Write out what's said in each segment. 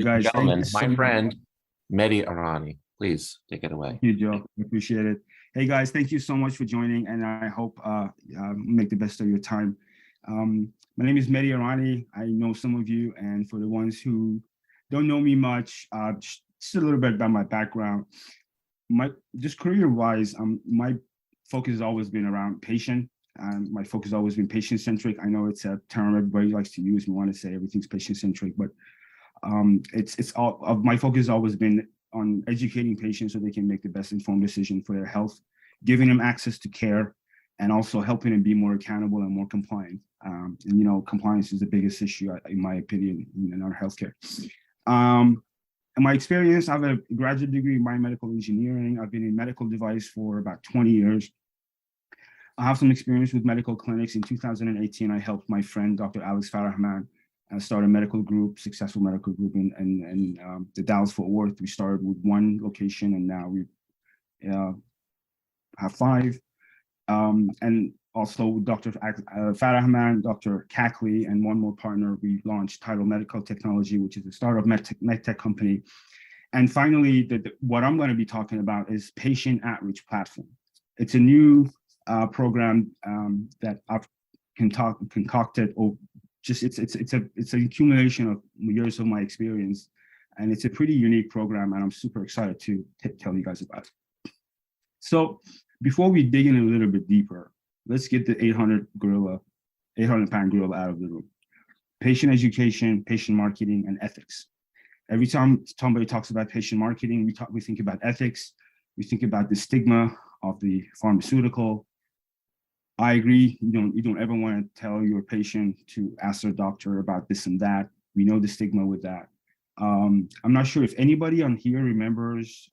Ladies and guys, thank gentlemen, you so my much. friend, Medhi Arani. Please take it away. Thank you, Joe. I appreciate it. Hey guys, thank you so much for joining, and I hope make the best of your time. My name is Medhi Arani. I know some of you, and for the ones who don't know me much, just a little bit about my background. Just career-wise, my focus has always been around patient. My focus has always been patient-centric. I know it's a term everybody likes to use. We want to say everything's patient-centric, but my focus has always been on educating patients so they can make the best informed decision for their health, giving them access to care, and also helping them be more accountable and more compliant. And you know, compliance is the biggest issue, in my opinion, in our healthcare. In my experience, I have a graduate degree in biomedical engineering. I've been in medical device for about 20 years. I have some experience with medical clinics. In 2018, I helped my friend, Dr. Alex Farahman, start a medical group, successful medical group in the Dallas-Fort Worth. We started with one location, and now we have 5. And also Dr. Farahman, Dr. Cackley, and one more partner, we launched Title Medical Technology, which is a startup medtech company. And finally, what I'm going to be talking about is patient outreach platform. It's a new program that I've concocted, or just it's an accumulation of years of my experience, and it's a pretty unique program, and I'm super excited to tell you guys about it. So before we dig in a little bit deeper, let's get the 800-pound gorilla out of the room. Patient education, patient marketing, and ethics. Every time somebody talks about patient marketing, we think about ethics. We think about the stigma of the pharmaceutical. I agree. You don't ever want to tell your patient to ask their doctor about this and that. We know the stigma with that. I'm not sure if anybody on here remembers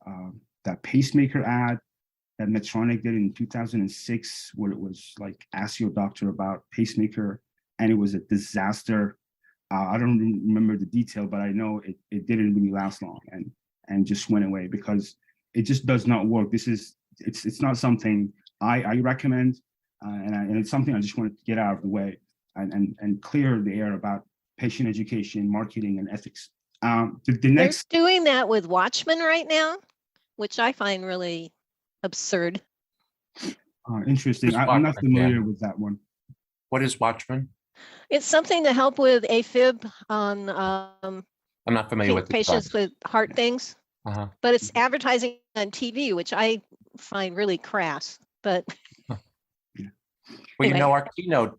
that pacemaker ad that Medtronic did in 2006, where it was like, ask your doctor about pacemaker, and it was a disaster. I don't remember the detail, but I know it didn't really last long and just went away because it just does not work. It's not something I recommend. And it's something I just wanted to get out of the way and clear the air about patient education, marketing, and ethics. They're doing that with Watchman right now, which I find really absurd. Interesting. I'm not familiar with that one. What is Watchman? It's something to help with AFib on I'm not familiar with patients with heart things, but it's advertising on TV, which I find really crass. But well, anyway. You know, our keynote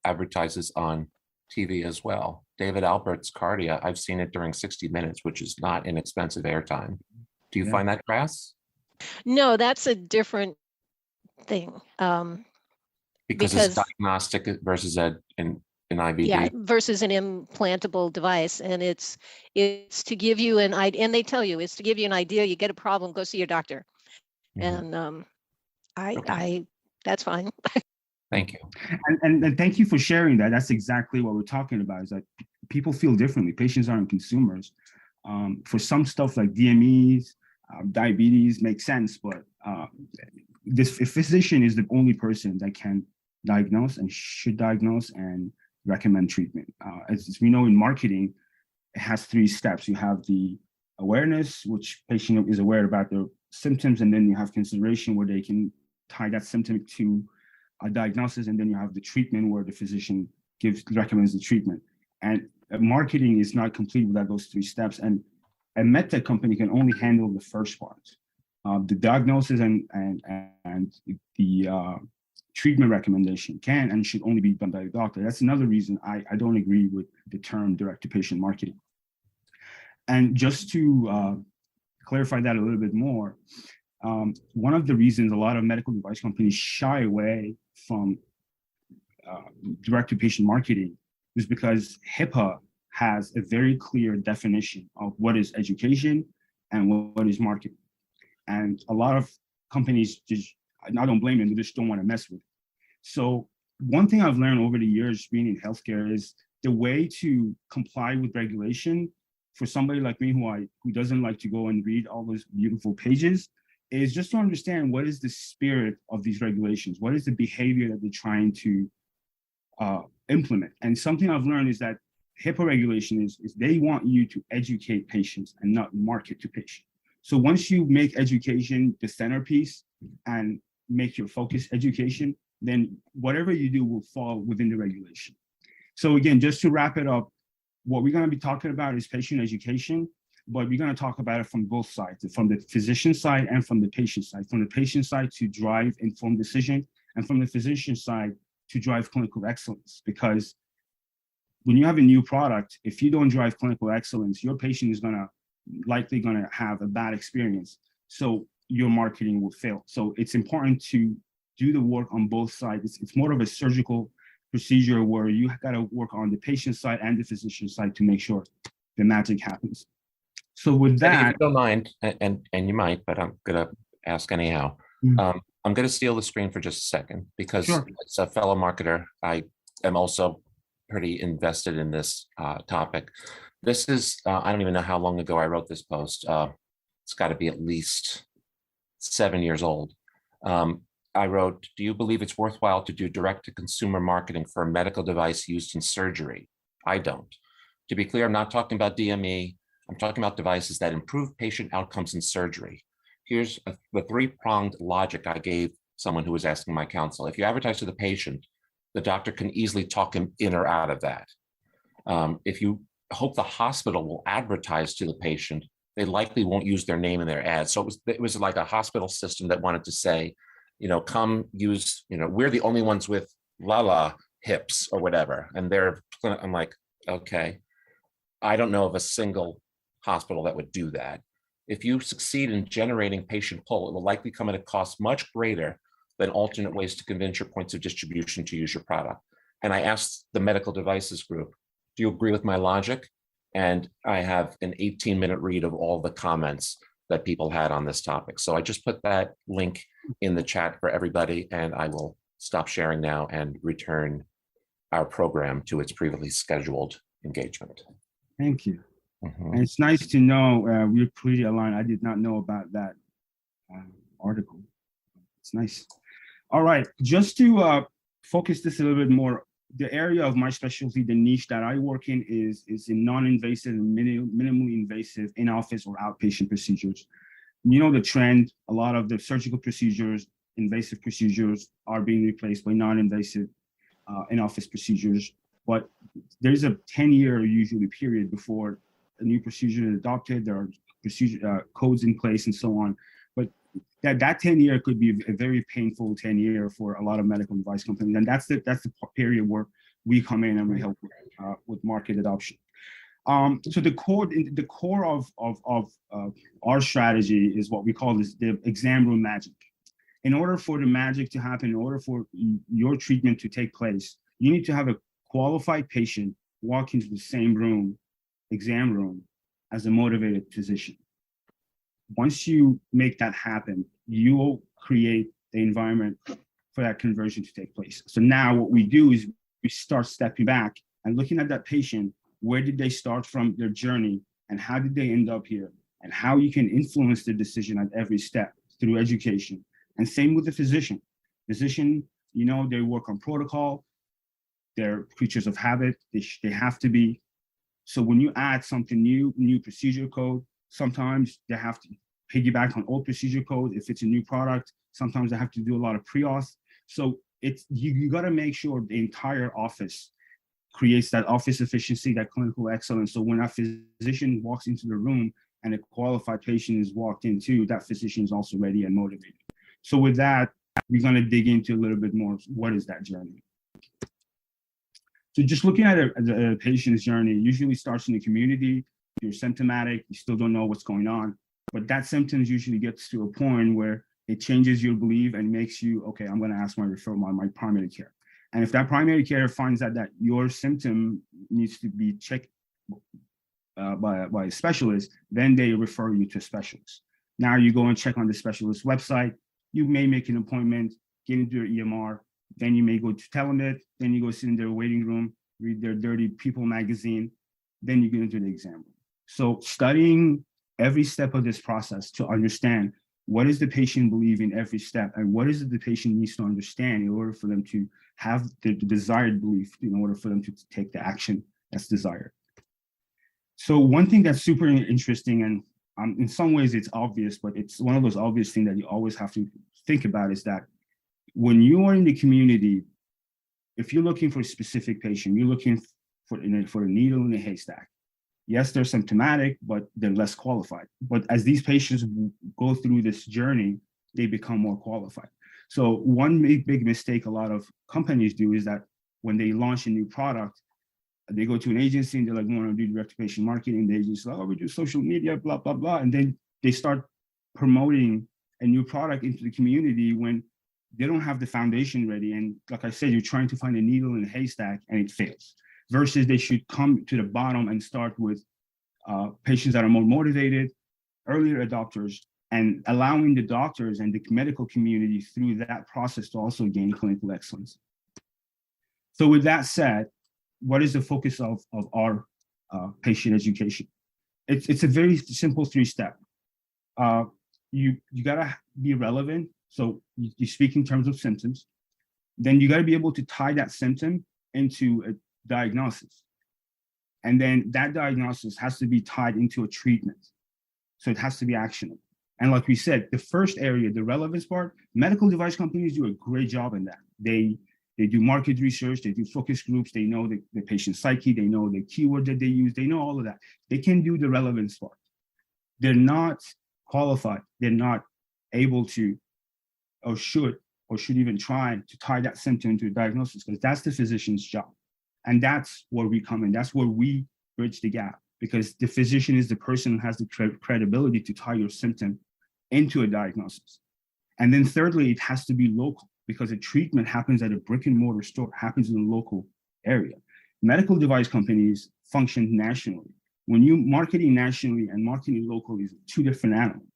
advertises on TV as well. David Albert's Cardia, I've seen it during 60 Minutes, which is not inexpensive airtime. Do you find that crass? No, that's a different thing. Because it's diagnostic versus an IVD. Yeah, versus an implantable device. And it's to give you an idea, and they tell you it's to give you an idea. You get a problem, go see your doctor. And that's fine. Thank you. And thank you for sharing that. That's exactly what we're talking about, is that people feel differently. Patients aren't consumers. For some stuff like DMEs, diabetes makes sense, but a physician is the only person that can diagnose and should diagnose and recommend treatment. As we know in marketing, it has 3 steps. You have the awareness, which patient is aware about their symptoms, and then you have consideration, where they can tie that symptom to a diagnosis, and then you have the treatment, where the physician recommends the treatment. And marketing is not complete without those 3 steps. And a medtech company can only handle the first part. The diagnosis and the treatment recommendation can and should only be done by the doctor. That's another reason I don't agree with the term direct-to-patient marketing. And just to clarify that a little bit more, one of the reasons a lot of medical device companies shy away from direct-to-patient marketing is because HIPAA has a very clear definition of what is education and what is marketing. And a lot of companies just, I don't blame them, they just don't want to mess with it. So one thing I've learned over the years being in healthcare is the way to comply with regulation for somebody like me who doesn't like to go and read all those beautiful pages is just to understand what is the spirit of these regulations, what is the behavior that they're trying to implement. And something I've learned is that HIPAA regulation is they want you to educate patients and not market to patients. So once you make education the centerpiece and make your focus education, then whatever you do will fall within the regulation. So again, just to wrap it up, what we're going to be talking about is patient education, but we're going to talk about it from both sides, from the physician side and from the patient side. From the patient side to drive informed decision, and from the physician side to drive clinical excellence. Because when you have a new product, if you don't drive clinical excellence, your patient is likely going to have a bad experience. So your marketing will fail. So it's important to do the work on both sides. It's more of a surgical procedure where you got to work on the patient side and the physician side to make sure the magic happens. So with that, if you don't mind, and you might, but I'm gonna ask anyhow. I'm gonna steal the screen for just a second because Sure. as a fellow marketer, I am also pretty invested in this topic. This is I don't even know how long ago I wrote this post. It's got to be at least 7 years old. I wrote, do you believe it's worthwhile to do direct-to-consumer marketing for a medical device used in surgery? I don't. To be clear, I'm not talking about DME. I'm talking about devices that improve patient outcomes in surgery. Here's the three-pronged logic I gave someone who was asking my counsel. If you advertise to the patient, the doctor can easily talk him in or out of that. If you hope the hospital will advertise to the patient, they likely won't use their name in their ads. So it was like a hospital system that wanted to say, come use, we're the only ones with Lala hips or whatever. And I'm like, okay, I don't know of a single hospital that would do that. If you succeed in generating patient pull, it will likely come at a cost much greater than alternate ways to convince your points of distribution to use your product. And I asked the medical devices group, do you agree with my logic? And I have an 18-minute read of all the comments that people had on this topic. So I just put that link in the chat for everybody, and I will stop sharing now and return our program to its previously scheduled engagement. Thank you. And it's nice to know we're pretty aligned. I did not know about that article. It's nice. All right, just to focus this a little bit more, the area of my specialty, the niche that I work in is in non-invasive and minimally invasive in-office or outpatient procedures. The trend, a lot of the surgical procedures, invasive procedures are being replaced by non-invasive in-office procedures. But there's a 10-year usually period before a new procedure is adopted. There are procedure codes in place and so on. But that 10-year could be a very painful 10-year for a lot of medical device companies. And that's the period where we come in and we help with market adoption. So the core of our strategy is what we call the exam room magic. In order for the magic to happen, in order for your treatment to take place, you need to have a qualified patient walk into the same room, exam room, as a motivated physician. Once you make that happen, you will create the environment for that conversion to take place. So now what we do is we start stepping back and looking at that patient. Where did they start from their journey and how did they end up here? And how you can influence the decision at every step through education. And same with the physician. Physician, they work on protocol. They're creatures of habit. They have to be. So when you add something new procedure code, sometimes they have to piggyback on old procedure code. If it's a new product, sometimes they have to do a lot of pre-auth. So you got to make sure the entire office creates that office efficiency, that clinical excellence. So when a physician walks into the room and a qualified patient is walked into, that physician is also ready and motivated. So with that, we're going to dig into a little bit more. What is that journey? So just looking at a patient's journey usually starts in the community. You're symptomatic, you still don't know what's going on, but that symptoms usually gets to a point where it changes your belief and makes you, okay, I'm going to ask my primary care. And if that primary care finds that your symptom needs to be checked by a specialist, then they refer you to a specialist. Now you go and check on the specialist website. You may make an appointment, get into your EMR, then you may go to Telemed, then you go sit in their waiting room, read their Dirty People magazine, then you get into the exam room. So studying every step of this process to understand what does the patient believe in every step and what is it the patient needs to understand in order for them to have the desired belief, in order for them to take the action that's desired. So one thing that's super interesting, and in some ways it's obvious, but it's one of those obvious things that you always have to think about, is that when you are in the community, if you're looking for a specific patient, you're looking for a needle in a haystack. Yes, they're symptomatic, but they're less qualified. But as these patients go through this journey, they become more qualified. So one big mistake a lot of companies do is that when they launch a new product, they go to an agency and they're like, we want to do direct-to-patient marketing. The agency's like, oh, we do social media, blah, blah, blah. And then they start promoting a new product into the community when they don't have the foundation ready. And like I said, you're trying to find a needle in a haystack and it fails. Versus they should come to the bottom and start with patients that are more motivated, earlier adopters, and allowing the doctors and the medical community through that process to also gain clinical excellence. So with that said, what is the focus of our patient education? It's a very simple 3-step. You gotta be relevant. So you speak in terms of symptoms. Then you gotta be able to tie that symptom into a diagnosis. And then that diagnosis has to be tied into a treatment. So it has to be actionable. And like we said, the first area, the relevance part, medical device companies do a great job in that. They do market research, they do focus groups, they know the patient psyche, they know the keyword that they use, they know all of that. They can do the relevance part. They're not qualified, they're not able to, or should even try to tie that symptom into a diagnosis, because that's the physician's job. And that's where we come in, that's where we bridge the gap, because the physician is the person who has the credibility to tie your symptom into a diagnosis. And then thirdly, it has to be local, because a treatment happens at a brick and mortar store, happens in a local area. Medical device companies function nationally. When you marketing nationally and marketing locally is two different animals.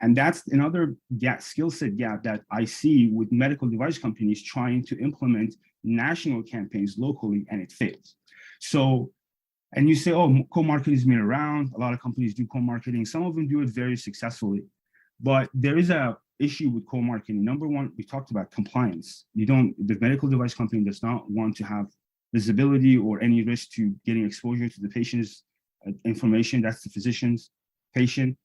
And that's another skill set gap that I see with medical device companies trying to implement national campaigns locally, and it fails. So, and you say, oh, co-marketing has been around. A lot of companies do co-marketing. Some of them do it very successfully. But there is a issue with co-marketing. Number one, we talked about compliance. The medical device company does not want to have visibility or any risk to getting exposure to the patient's information. That's the physician's patient.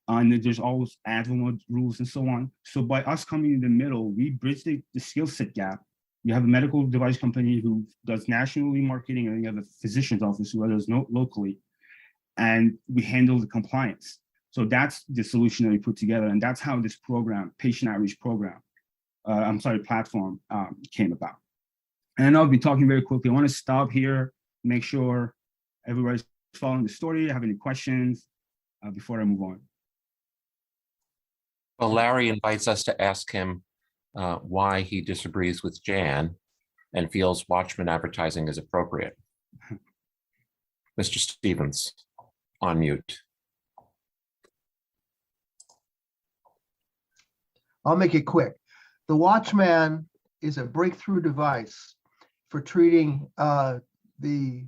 And there's always AdVo rules and so on. So by us coming in the middle, we bridge the skill set gap. You have a medical device company who does nationally marketing, and you have a physician's office who does locally, and we handle the compliance. So that's the solution that we put together, and that's how this program, patient outreach program, platform came about. And I'll be talking very quickly. I want to stop here, make sure everybody's following the story. Have any questions before I move on? Well, Larry invites us to ask him why he disagrees with Jan and feels Watchman advertising is appropriate. Mr. Stevens, on mute. I'll make it quick. The Watchman is a breakthrough device for treating the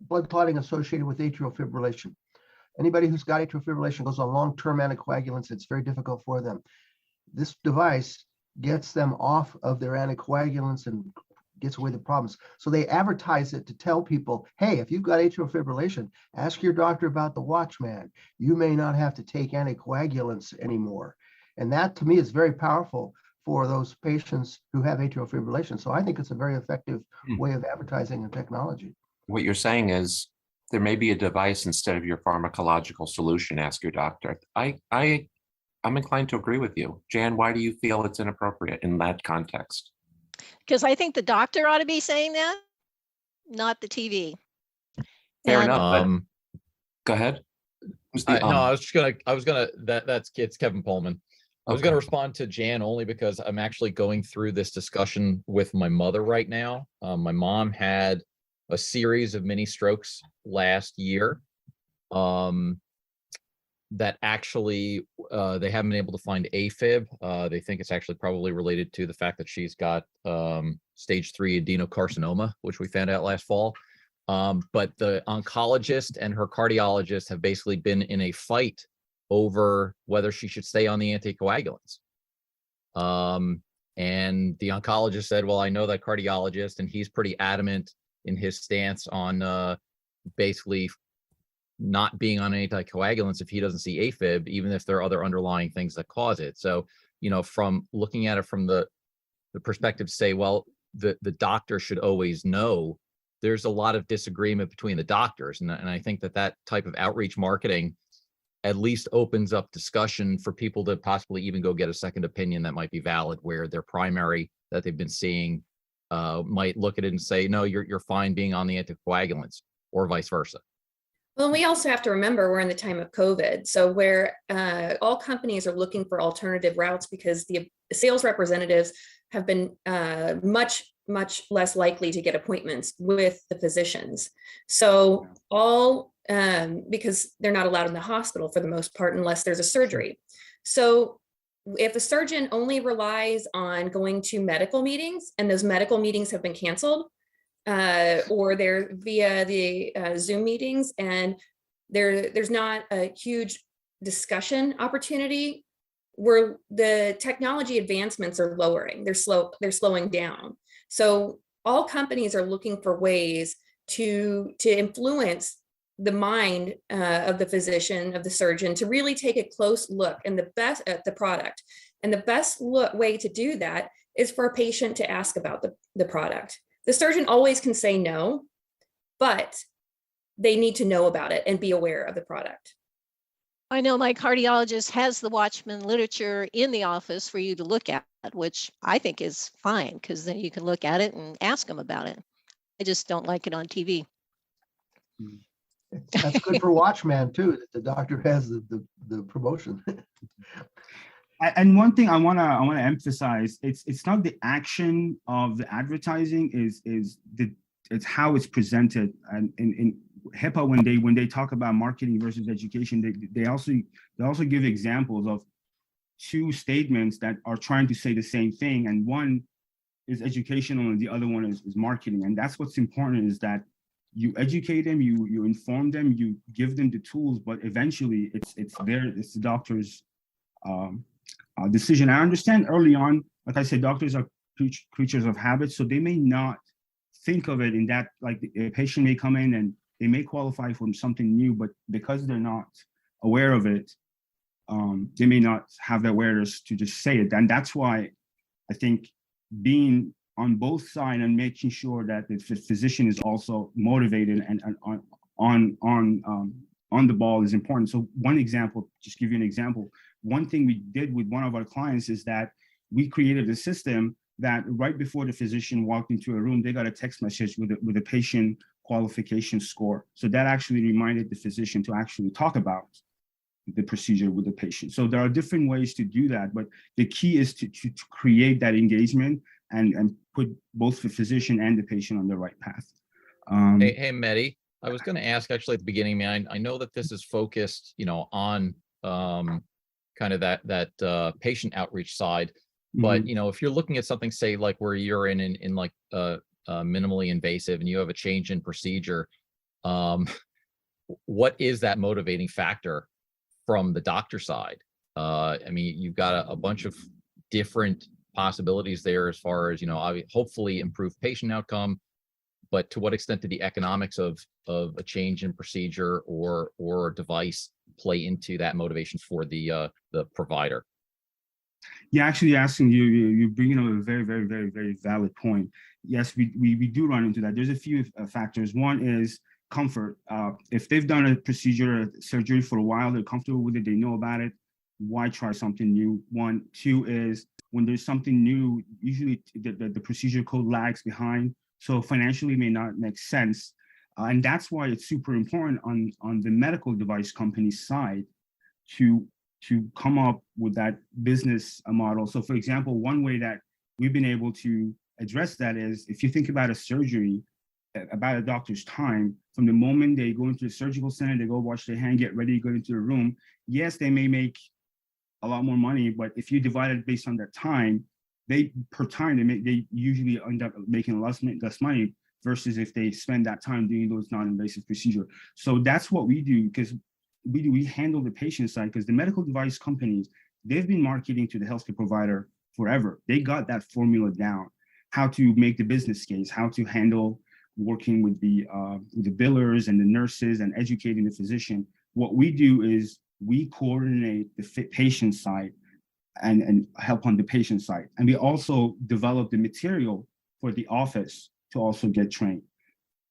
blood clotting associated with atrial fibrillation. Anybody who's got atrial fibrillation goes on long-term anticoagulants. It's very difficult for them. This device gets them off of their anticoagulants and gets away the problems. So they advertise it to tell people, hey, if you've got atrial fibrillation, ask your doctor about the Watchman. You may not have to take anticoagulants anymore. And that, to me, is very powerful for those patients who have atrial fibrillation. So I think it's a very effective way of advertising and technology. What you're saying is there may be a device instead of your pharmacological solution. Ask your doctor. I'm inclined to agree with you. Jan, why do you feel it's inappropriate in that context? Because I think the doctor ought to be saying that, not the TV. Fair And- enough. But go ahead. It's Kevin Pullman. I was going to respond to Jan only because I'm actually going through this discussion with my mother right now. My mom had a series of mini strokes last year that actually they haven't been able to find AFib. They think it's actually probably related to the fact that she's got stage 3 adenocarcinoma, which we found out last fall. But the oncologist and her cardiologist have basically been in a fight over whether she should stay on the anticoagulants. And the oncologist said, well, I know that cardiologist, and he's pretty adamant in his stance on basically not being on anticoagulants if he doesn't see AFib, even if there are other underlying things that cause it. So, from looking at it from the perspective to say, well, the doctor should always know, there's a lot of disagreement between the doctors. And I think that type of outreach marketing at least opens up discussion for people to possibly even go get a second opinion that might be valid, where their primary that they've been seeing might look at it and say, no, you're fine being on the anticoagulants, or vice versa. Well, we also have to remember we're in the time of COVID. So where all companies are looking for alternative routes, because the sales representatives have been much less likely to get appointments with the physicians. So because they're not allowed in the hospital for the most part, unless there's a surgery. So if a surgeon only relies on going to medical meetings, and those medical meetings have been canceled, or they're via the Zoom meetings, and there's not a huge discussion opportunity, where the technology advancements are lowering, they're slowing down. So all companies are looking for ways to influence the mind of the physician, of the surgeon, to really take a close look at the product. And the best way to do that is for a patient to ask about the product. The surgeon always can say no, but they need to know about it and be aware of the product. I know my cardiologist has the Watchman literature in the office for you to look at, which I think is fine, because then you can look at it and ask them about it. I just don't like it on TV. That's good for Watchman too, that the doctor has the promotion. And one thing I wanna emphasize, it's not the action of the advertising, it's how it's presented. And in HIPAA, when they talk about marketing versus education, they also give examples of two statements that are trying to say the same thing, and one is educational and the other one is marketing. And that's what's important, is that you educate them, you inform them, you give them the tools, but eventually it's the doctor's decision. I understand early on, like I said, doctors are creatures of habit, so they may not think of it in that, like a patient may come in and they may qualify for something new, but because they're not aware of it, they may not have the awareness to just say it. And that's why I think being on both sides and making sure that the physician is also motivated and on the ball is important. So one example, just give you an example. One thing we did with one of our clients is that we created a system that right before the physician walked into a room, they got a text message with a patient qualification score. So that actually reminded the physician to actually talk about the procedure with the patient. So there are different ways to do that, but the key is to create that engagement and put both the physician and the patient on the right path. Hey, Medhi, I was going to ask actually at the beginning, man, I know that this is focused, on kind of that patient outreach side, but if you're looking at something, say like where you're in like minimally invasive and you have a change in procedure, what is that motivating factor from the doctor side? I mean, you've got a bunch of different possibilities there as far as, hopefully improve patient outcome, but to what extent do the economics of a change in procedure or device play into that motivation for the provider? Yeah, actually asking you bringing up a very, very, very, very valid point. Yes, we do run into that. There's a few factors. One is comfort. If they've done a procedure, a surgery for a while, they're comfortable with it, they know about it, why try something new? One. Two is when there's something new, usually the procedure code lags behind, so financially may not make sense. And that's why it's super important on the medical device company side to come up with that business model. So for example, one way that we've been able to address that is, if you think about a surgery, about a doctor's time, from the moment they go into the surgical center, they go wash their hand, get ready, go into the room. Yes, they may make a lot more money, but if you divide it based on their time, they usually end up making less money versus if they spend that time doing those non-invasive procedures. So that's what we do, because we handle the patient side, because the medical device companies, they've been marketing to the healthcare provider forever. They got that formula down, how to make the business case, how to handle working with the billers and the nurses and educating the physician. What we do is we coordinate the patient side and help on the patient side. And we also develop the material for the office to also get trained.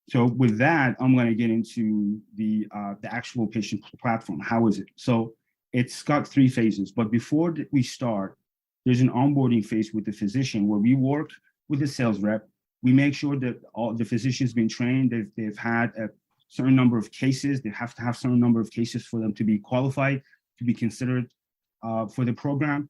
So with that, I'm going to get into the actual patient platform. How is it? So it's got 3 phases, but before we start, there's an onboarding phase with the physician where we work with the sales rep. We make sure that all the physicians been trained, they've had a certain number of cases. They have to have certain number of cases for them to be qualified, to be considered for the program.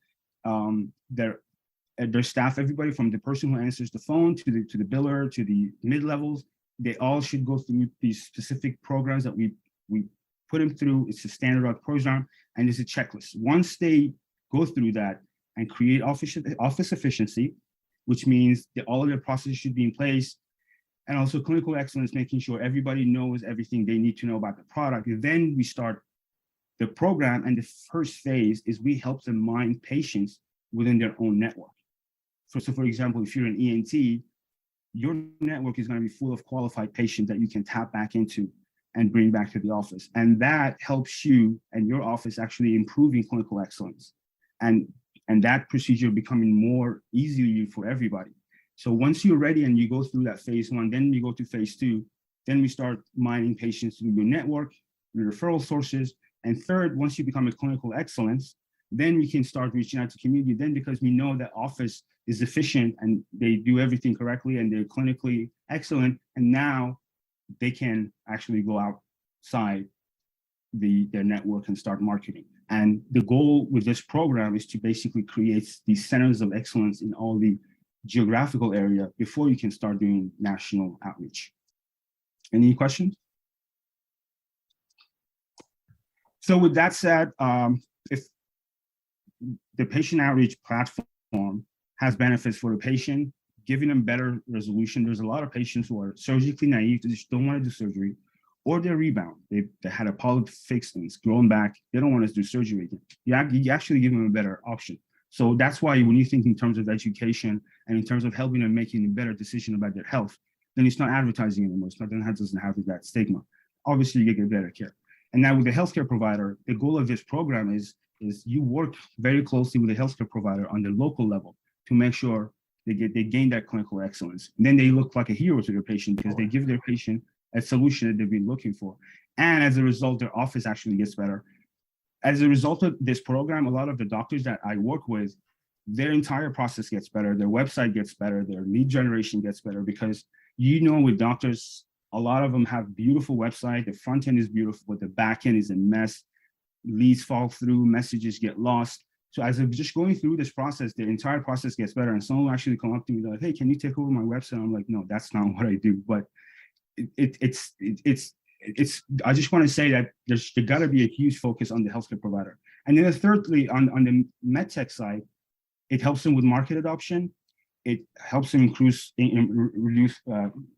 Their staff, everybody from the person who answers the phone to the biller to the mid-levels, they all should go through these specific programs that we put them through. It's a standardized program and it's a checklist. Once they go through that and create office efficiency, which means that all of their processes should be in place, and also clinical excellence, making sure everybody knows everything they need to know about the product. And then we start the program, and the first phase is we help them mine patients within their own network. So for example, if you're an ENT, your network is going to be full of qualified patients that you can tap back into and bring back to the office. And that helps you and your office actually improving clinical excellence. And that procedure becoming more easy for everybody. So once you're ready and you go through that phase 1, then you go to phase 2, then we start mining patients through your network, your referral sources. And third, once you become a clinical excellence, then we can start reaching out to community. Then because we know that office is efficient and they do everything correctly and they're clinically excellent, and now they can actually go outside their network and start marketing. And the goal with this program is to basically create these centers of excellence in all the geographical area before you can start doing national outreach. Any questions? So with that said, if the patient outreach platform has benefits for the patient, giving them better resolution. There's a lot of patients who are surgically naive, they just don't want to do surgery, or they're rebound. They had a polyp fixed and it's grown back. They don't want to do surgery again. You actually give them a better option. So that's why when you think in terms of education and in terms of helping them making a better decision about their health, then it's not advertising anymore. It's not, then it doesn't have that stigma. Obviously, you get better care. And now with the healthcare provider, the goal of this program is you work very closely with the healthcare provider on the local level to make sure they gain that clinical excellence. And then they look like a hero to their patient because they give their patient a solution that they've been looking for. And as a result, their office actually gets better. As a result of this program, a lot of the doctors that I work with, their entire process gets better, their website gets better, their lead generation gets better, because with doctors, a lot of them have beautiful website, the front end is beautiful, but the back end is a mess. Leads fall through, messages get lost. So as of just going through this process, the entire process gets better. And someone will actually come up to me like, hey, can you take over my website? I'm like, no, that's not what I do. But it's I just want to say that there got to be a huge focus on the healthcare provider. And then thirdly, on the medtech side, it helps them with market adoption. It helps them reduce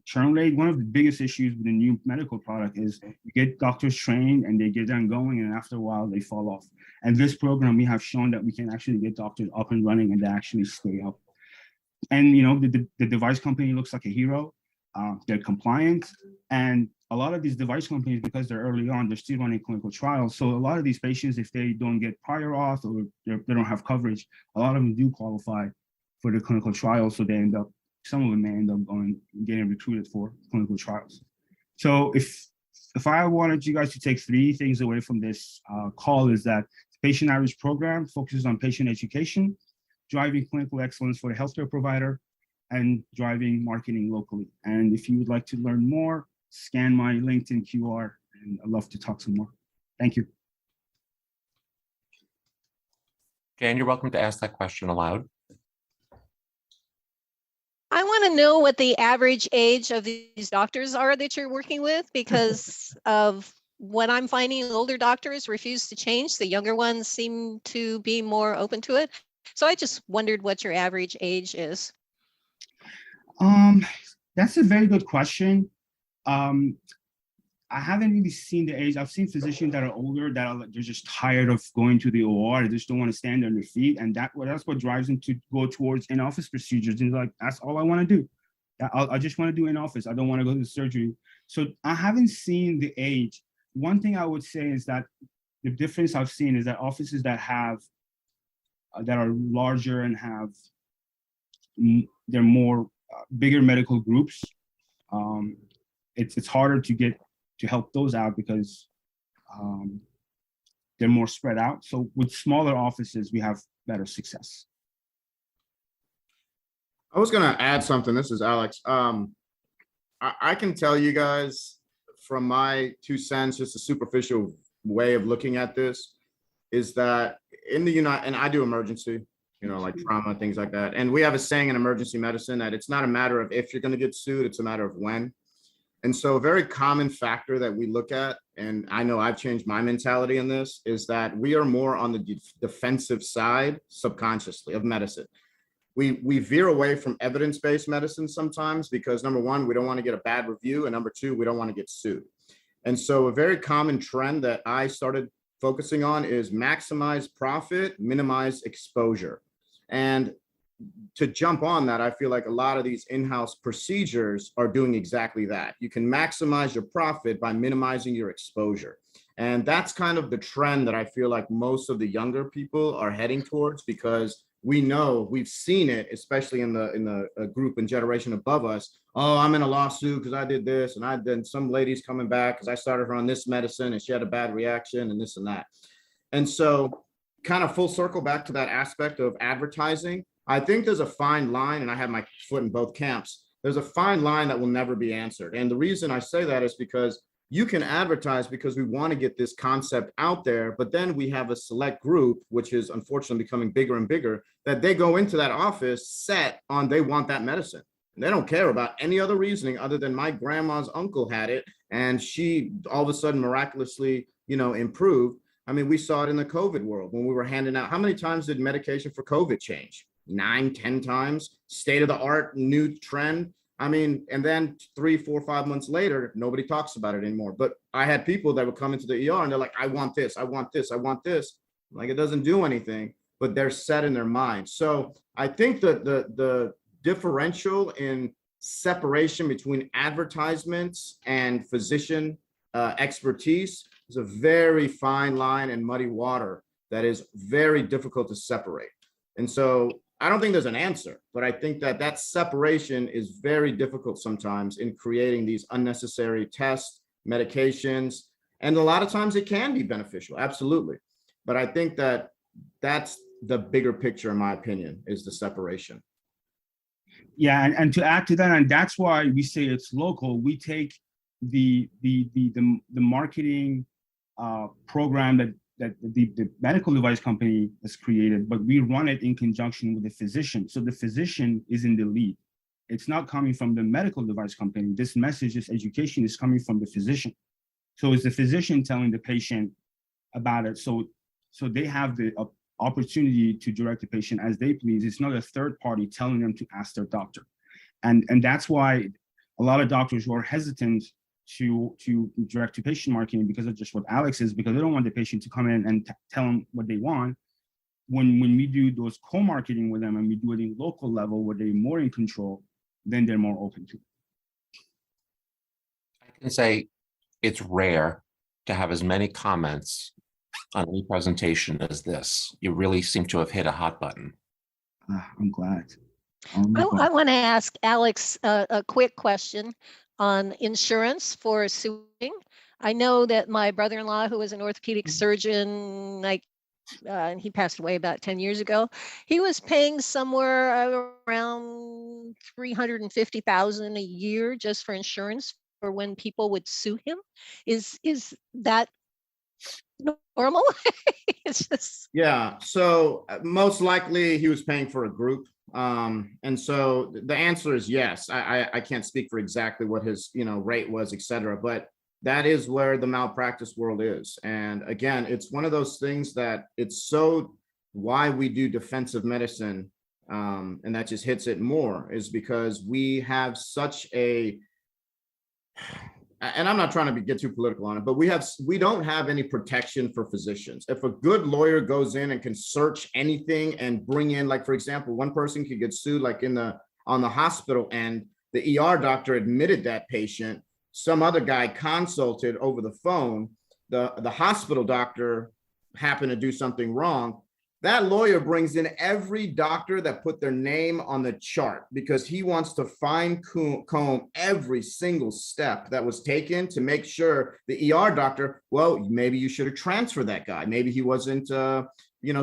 churn rate. One of the biggest issues with the new medical product is you get doctors trained and they get them going, and after a while they fall off. And this program, we have shown that we can actually get doctors up and running and they actually stay up. And the device company looks like a hero. They're compliant, and a lot of these device companies, because they're early on, they're still running clinical trials. So a lot of these patients, if they don't get prior auth or they don't have coverage, a lot of them do qualify for the clinical trials. So some of them may end up getting recruited for clinical trials. So if I wanted you guys to take 3 things away from this call, is that the patient outreach program focuses on patient education, driving clinical excellence for the healthcare provider, and driving marketing locally. And if you would like to learn more, scan my LinkedIn QR, and I'd love to talk some more. Thank you. Jan, you're welcome to ask that question aloud. I want to know what the average age of these doctors are that you're working with, because of what I'm finding, older doctors refuse to change. The younger ones seem to be more open to it. So I just wondered what your average age is. That's a very good question. I haven't really seen the age. I've seen physicians that are older they're just tired of going to the OR. They just don't want to stand on their feet, and that's what drives them to go towards in-office procedures. And like, that's all I want to do. I just want to do in office. I don't want to go to surgery. So I haven't seen the age. One thing I would say is that the difference I've seen is that offices that have that are larger and have they're more bigger medical groups. It's harder to help those out because they're more spread out. So with smaller offices, we have better success. I was going to add something. This is Alex. I can tell you guys from my 2 cents, just a superficial way of looking at this, is that in the United, and I do emergency, like trauma, things like that. And we have a saying in emergency medicine that it's not a matter of if you're going to get sued, it's a matter of when. And so a very common factor that we look at, and I know I've changed my mentality in this, is that we are more on the defensive side subconsciously of medicine. We veer away from evidence-based medicine sometimes because number one, we don't want to get a bad review, and number two, we don't want to get sued. And so a very common trend that I started focusing on is maximize profit, minimize exposure. And to jump on that, I feel like a lot of these in-house procedures are doing exactly that. You can maximize your profit by minimizing your exposure. And that's kind of the trend that I feel like most of the younger people are heading towards, because we know, we've seen it, especially in the group and generation above us. Oh, I'm in a lawsuit because I did this, and then some lady's coming back because I started her on this medicine and she had a bad reaction and this and that. And so kind of full circle back to that aspect of advertising. I think there's a fine line, and I have my foot in both camps. There's a fine line that will never be answered. And the reason I say that is because you can advertise because we want to get this concept out there, but then we have a select group, which is unfortunately becoming bigger and bigger, that they go into that office set on they want that medicine. And they don't care about any other reasoning other than my grandma's uncle had it and she all of a sudden miraculously, improved. I mean, we saw it in the COVID world when we were handing out. How many times did medication for COVID change? 9, 10 times, state of the art, new trend. I mean, and then 3, 4, 5 months later, nobody talks about it anymore. But I had people that would come into the ER and they're like, I want this, I want this, I want this. Like, it doesn't do anything, but they're set in their mind. So I think that the differential in separation between advertisements and physician expertise is a very fine line and muddy water that is very difficult to separate. And so I don't think there's an answer, but I think that separation is very difficult sometimes in creating these unnecessary tests, medications, and a lot of times it can be beneficial, absolutely. But I think that's the bigger picture, in my opinion, is the separation. Yeah, and to add to that, and that's why we say it's local. We take the marketing program that the medical device company has created, but we run it in conjunction with the physician. So the physician is in the lead. It's not coming from the medical device company. This message, this education is coming from the physician. So it's the physician telling the patient about it. So they have the opportunity to direct the patient as they please. It's not a third party telling them to ask their doctor. And that's why a lot of doctors who are hesitant to direct to patient marketing, because of just what Alex is, because they don't want the patient to come in and tell them what they want. When we do those co-marketing with them and we do it in local level where they're more in control, then they're more open to it. I can say it's rare to have as many comments on any presentation as this. You really seem to have hit a hot button. I'm glad. I want to ask Alex a quick question on insurance for suing. I know that my brother-in-law, who was an orthopedic surgeon, he passed away about 10 years ago. He was paying somewhere around $350,000 a year just for insurance for when people would sue him. Is that normal? It's just, yeah. So most likely he was paying for a group. And so the answer is yes. I can't speak for exactly what his, rate was, et cetera, but that is where the malpractice world is. And again, it's one of those things that it's so why we do defensive medicine. And that just hits it more is because we have such a, and I'm not trying to get too political on it, but we don't have any protection for physicians. If a good lawyer goes in and can search anything and bring in, like, for example, one person could get sued like on the hospital end the ER doctor admitted that patient. Some other guy consulted over the phone. The hospital doctor happened to do something wrong. That lawyer brings in every doctor that put their name on the chart because he wants to fine comb every single step that was taken to make sure the ER doctor, well, maybe you should have transferred that guy. Maybe he wasn't,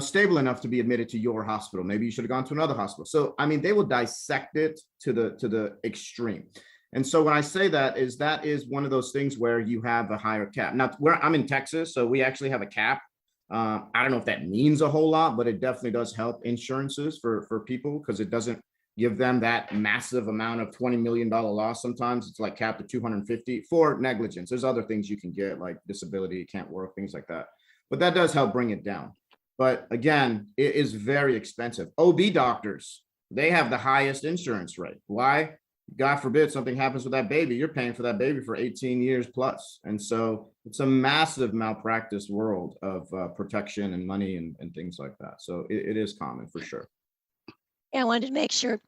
stable enough to be admitted to your hospital. Maybe you should have gone to another hospital. So, I mean, they will dissect it to the extreme. And so when I say that is one of those things where you have a higher cap. Now, I'm in Texas, so we actually have a cap. I don't know if that means a whole lot, but it definitely does help insurances for people because it doesn't give them that massive amount of $20 million loss. Sometimes it's like capped at 250 for negligence. There's other things you can get like disability, can't work, things like that. But that does help bring it down. But again, it is very expensive. OB doctors, they have the highest insurance rate. Why? God forbid something happens with that baby, you're paying for that baby for 18 years plus. And so it's a massive malpractice world of protection and money and things like that. So it is common for sure. Yeah, I wanted to make sure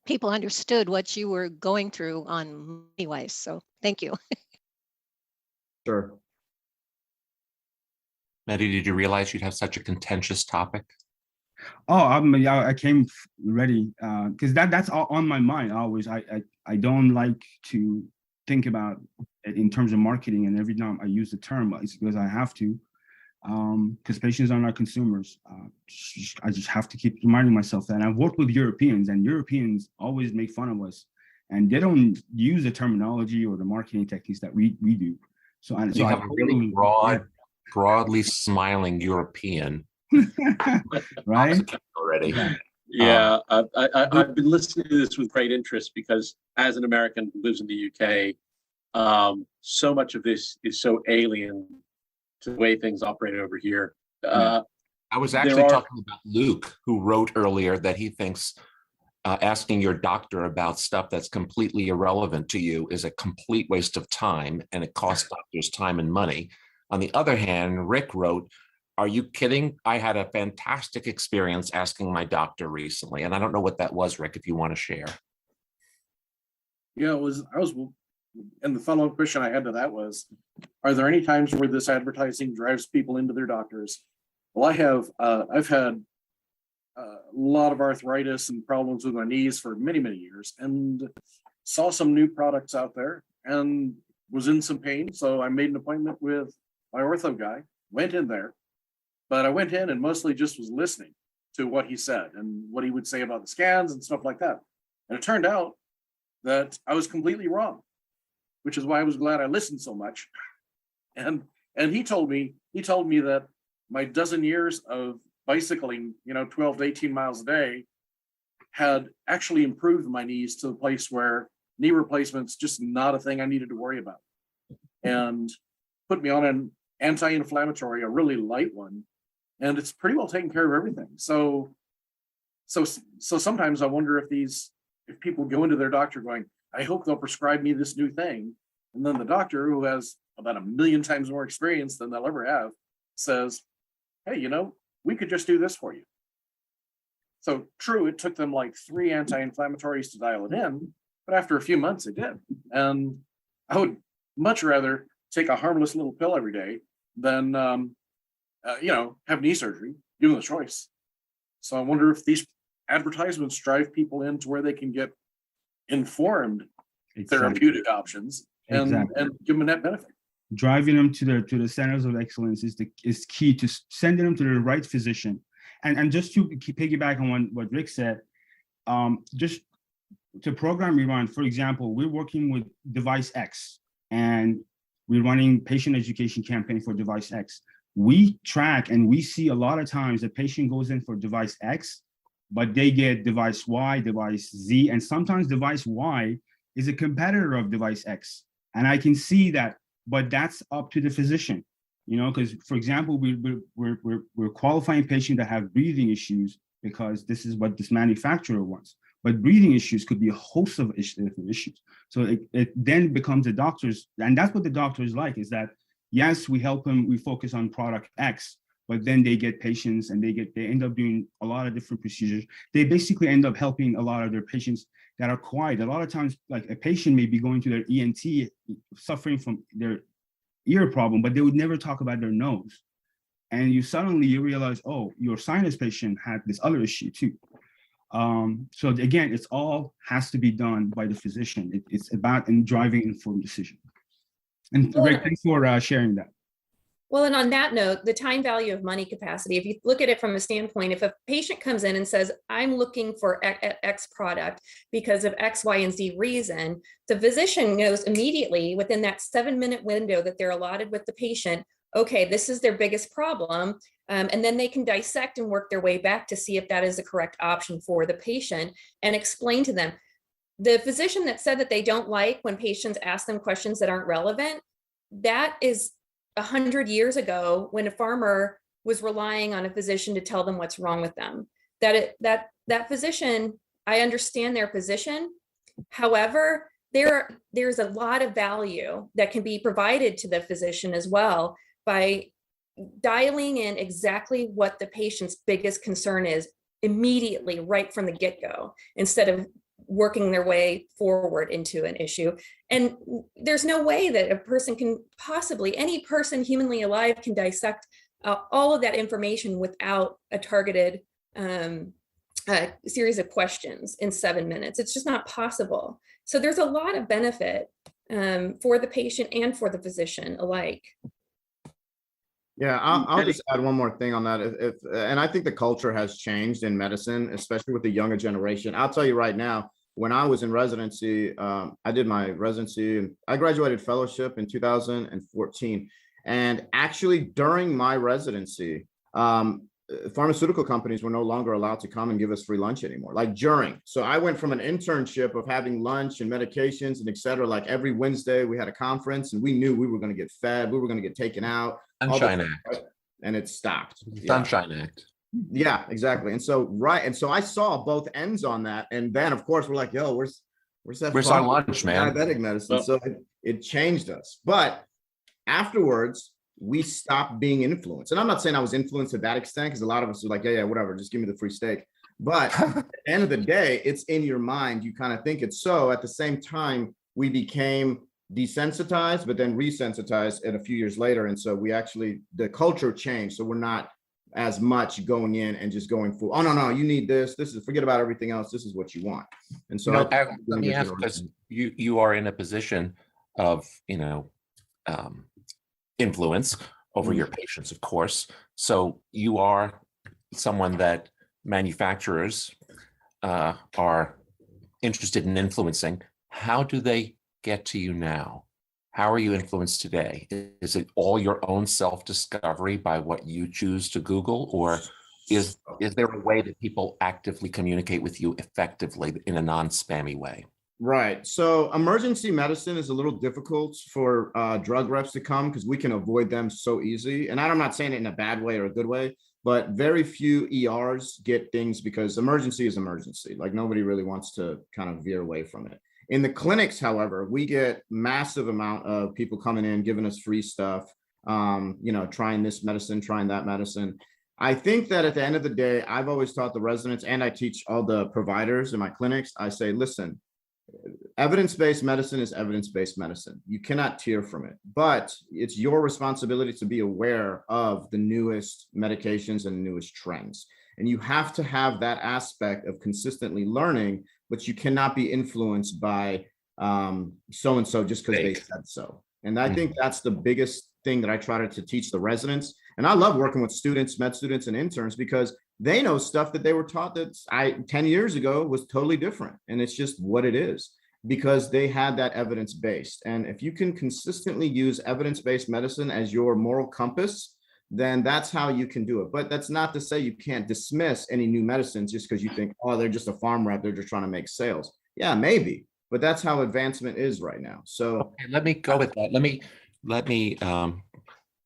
people understood what you were going through on money-wise. So thank you. Sure. Medhi, did you realize you'd have such a contentious topic? Oh, I came ready because that's all on my mind always. I don't like to think about it in terms of marketing, and every time I use the term, it's because I have to, because patients are not consumers. I just have to keep reminding myself that. And I've worked with Europeans, and Europeans always make fun of us, and they don't use the terminology or the marketing techniques that we do. So You have a really broadly smiling European. right? Already. Yeah, I've been listening to this with great interest because as an American who lives in the UK, so much of this is so alien to the way things operate over here. I was actually talking about Luke, who wrote earlier that he thinks asking your doctor about stuff that's completely irrelevant to you is a complete waste of time, and it costs doctors time and money. On the other hand, Rick wrote, "Are you kidding? I had a fantastic experience asking my doctor recently." And I don't know what that was, Rick, if you want to share. Yeah, and the follow-up question I had to that was, are there any times where this advertising drives people into their doctors? Well, I've had a lot of arthritis and problems with my knees for many, many years, and saw some new products out there and was in some pain. So I made an appointment with my ortho guy, went in there, but I went in and mostly just was listening to what he said and what he would say about the scans and stuff like that. And it turned out that I was completely wrong, which is why I was glad I listened so much. And he told me that my dozen years of bicycling, 12 to 18 miles a day had actually improved my knees to the place where knee replacement's just not a thing I needed to worry about. And put me on an anti-inflammatory, a really light one, and it's pretty well taken care of everything. So sometimes I wonder if people go into their doctor going, I hope they'll prescribe me this new thing. And then the doctor, who has about 1 million times more experience than they'll ever have, says, hey, we could just do this for you. So true, it took them like 3 anti-inflammatories to dial it in, but after a few months it did. And I would much rather take a harmless little pill every day than have knee surgery, given the choice. So I wonder if these advertisements drive people into where they can get informed therapeutic options and give them a net benefit. Driving them to the centers of excellence is key to sending them to the right physician. And just to piggyback on what Rick said, just to program we run, for example, we're working with Device X, and we're running patient education campaign for Device X. We track and we see a lot of times the patient goes in for Device X, but they get Device Y, Device Z, and sometimes Device Y is a competitor of Device X. And I can see that, but that's up to the physician, because for example, we're qualifying patients that have breathing issues because this is what this manufacturer wants. But breathing issues could be a host of different issues. So it then becomes the doctor's, and that's what the doctor is like, is that, yes, we help them, we focus on product X, but then they get patients and they end up doing a lot of different procedures. They basically end up helping a lot of their patients that are quiet. A lot of times, like a patient may be going to their ENT, suffering from their ear problem, but they would never talk about their nose. And you suddenly realize, oh, your sinus patient had this other issue too. So again, it's all has to be done by the physician. It's about driving informed decision. And Greg, thanks for sharing that. Well, and on that note, the time value of money capacity, if you look at it from a standpoint, if a patient comes in and says, I'm looking for X product because of X, Y, and Z reason, the physician knows immediately within that 7-minute window that they're allotted with the patient, okay, this is their biggest problem. And then they can dissect and work their way back to see if that is the correct option for the patient and explain to them. The physician that said that they don't like when patients ask them questions that aren't relevant, that is 100 years ago when a farmer was relying on a physician to tell them what's wrong with them. That physician, I understand their position. However, there's a lot of value that can be provided to the physician as well by dialing in exactly what the patient's biggest concern is immediately right from the get-go, instead of working their way forward into an issue. And there's no way that a person can possibly, any person humanly alive can dissect all of that information without a targeted series of questions in 7 minutes. It's just not possible. So there's a lot of benefit for the patient and for the physician alike. Yeah, I'll just add one more thing on that. And I think the culture has changed in medicine, especially with the younger generation. I'll tell you right now, when I was in residency, I did my residency and I graduated fellowship in 2014. And actually during my residency, pharmaceutical companies were no longer allowed to come and give us free lunch anymore, like during. So I went from an internship of having lunch and medications and et cetera, like every Wednesday we had a conference and we knew we were going to get fed, we were going to get taken out. Sunshine Act. And it stopped. Sunshine Act. Yeah, exactly. And so, right. And so I saw both ends on that. And then of course we're like, yo, where's that? Where's our lunch, man? Diabetic medicine. So it changed us. But afterwards, we stopped being influenced. And I'm not saying I was influenced to that extent, because a lot of us are like, yeah, whatever, just give me the free steak. But at the end of the day, it's in your mind. You kind of think it's so. At the same time, we became desensitized, but then resensitized a few years later. And so we actually, the culture changed. So we're not as much going in and just going full, oh, no, you need this. This is, forget about everything else. This is what you want. And so let me ask, because you are in a position of, influence over your patients, of course. So you are someone that manufacturers are interested in influencing. How do they get to you now? How are you influenced today? Is it all your own self-discovery by what you choose to Google, or is there a way that people actively communicate with you effectively in a non-spammy way? Right. So emergency medicine is a little difficult for drug reps to come because we can avoid them so easy. And I'm not saying it in a bad way or a good way, but very few ERs get things because emergency is emergency. Like nobody really wants to kind of veer away from it. In the clinics, however, we get massive amount of people coming in, giving us free stuff, trying this medicine, trying that medicine. I think that at the end of the day, I've always taught the residents and I teach all the providers in my clinics. I say, listen, evidence-based medicine is evidence-based medicine. You cannot tear from it, but it's your responsibility to be aware of the newest medications and newest trends. And you have to have that aspect of consistently learning, but you cannot be influenced by so-and-so just because they said so. And I think that's the biggest thing that I try to teach the residents. And I love working with students, med students, and interns because they know stuff that they were taught that 10 years ago was totally different. And it's just what it is because they had that evidence-based. And if you can consistently use evidence-based medicine as your moral compass, then that's how you can do it. But that's not to say you can't dismiss any new medicines just because you think, oh, they're just a farm rep, they're just trying to make sales. Yeah, maybe, but that's how advancement is right now. So okay, let me go with that. Let me